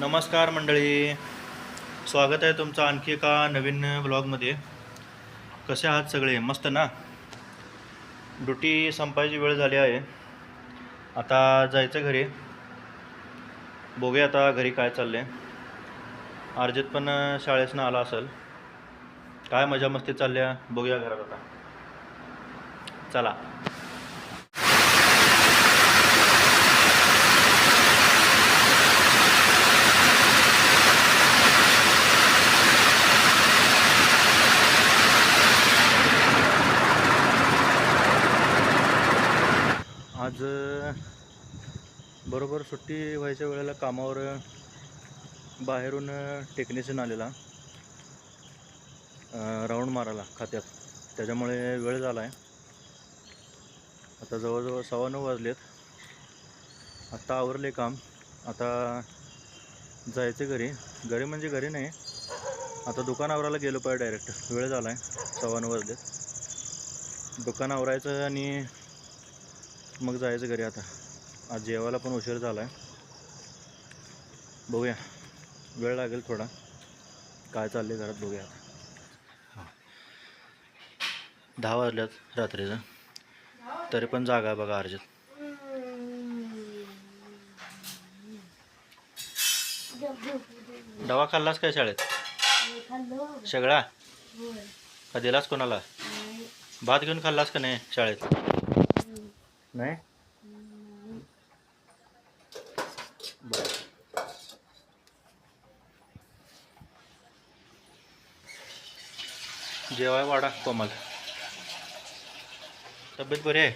नमस्कार मंडळी, स्वागत आहे तुमचं आणखी एका नवीन ब्लॉगमध्ये. कसे आहात सगळे? मस्त ना? ड्युटी संपायची वेळ झाली आहे, आता जायचं घरी. बघूया आता घरी काय चाललं आहे. अर्जित पण शाळेतनं आला असेल. काय मजा मस्ती चालल्या बघूया घरात आता. चला. आज बरोबर सुट्टी व्हायच्या वेळेला कामावर बाहेरून टेक्निशियन आलेला राऊंड मारायला खात्यात, त्याच्यामुळे वेळ झाला आहे. आता जवळजवळ 9:15 वाजलेत. आत्ता आवरले काम, आता जायचं घरी. घरी म्हणजे घरी नाही, आता दुकान आवरायला गेलो पाहिजे डायरेक्ट. वेळ झाला आहे, 9:15 वाजलेत. दुकान आवरायचं आणि मग जायचं घरी. आता आज जेवायला पण उशीर झाला आहे. बघूया, वेळ लागेल थोडा. काय चालले घरात बघूया. आता 10 वाजल्यात रात्रीचं, तरी पण जागा आहे बघा अर्जित. डबा खाल्लास काय शाळेत? सगळा का दिलास कोणाला? भात घेऊन खाल्लास का नाही शाळेत? नाही. जेवाय वाडा कोमल. तब्येत बरी आहे?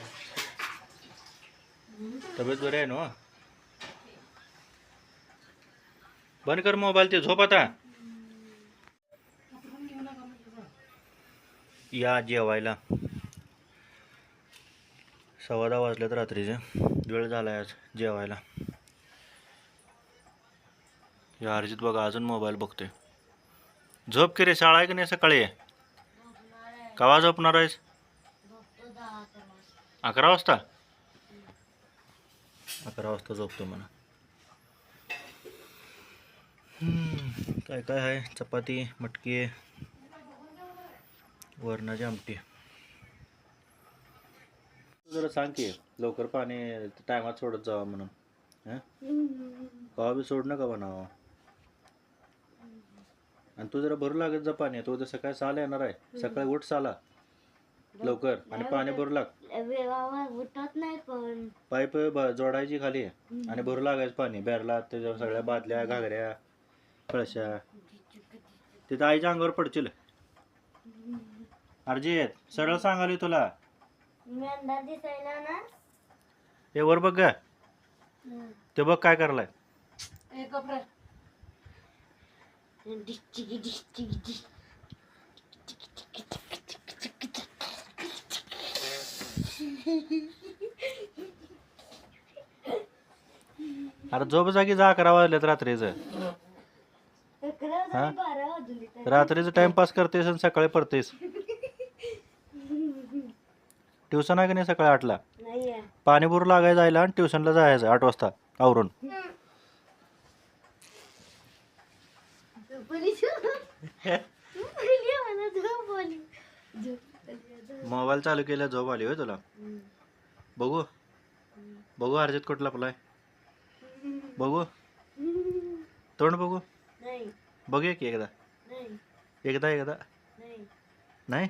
तब्येत बरी आहे ना? बंद कर मोबाईल, ते झोप आता. या जेवायला. 10:15 वाजल्यात रात्रीचे. वेळ झाला आहे आज जेवायला. या अर्जित बघा अजून मोबाईल बघतोय. झोप की रे, शाळा आहे की नाही सकाळी? केव्हा झोपणार आहेस? 11 वाजता? 11 वाजता झोपतो म्हणा. काय काय आहे? चपाती, मटकी, वरणाची आमटी. जरा सांग की लवकर पाणी टायमात सोडत जावा म्हणून. कवा बी सोड नका बनावं. आणि तू जरा भरू लागत जा पाणी. तू उद्या सकाळी 6ला येणार आहे. सकाळी उठ 6ला लवकर आणि पाणी भरू लाग. उठत नाही पण पाईप जोडायची खाली आणि भरू लागायचं पाणी बॅरला. त्याच्या सगळ्या बादल्या, घागऱ्या, कळशा. तिथं आईच्या अंगावर पडशील. अर्जित सरळ सांगाली तुला. मेंढा दिसायला ना. हे वर बघ ग, ते बघ काय करलाय. अरे झोप जागी जा. 11 वाजल्यात रात्रीचं. रात्रीचं टाइमपास करतेस आणि सकाळी पडतेस. ट्युशन आहे की नाही सकाळी 8ला? पाणी भरू लागायचं जायला आणि ट्युशनला जायचं 8 वाजता आवरून. मोबाईल चालू केल्या झोप आली होय तुला? बघू बघू अर्जित कुठला आपलाय. बघू तोंड बघू. बघूया की एकदा. एकदा नाही.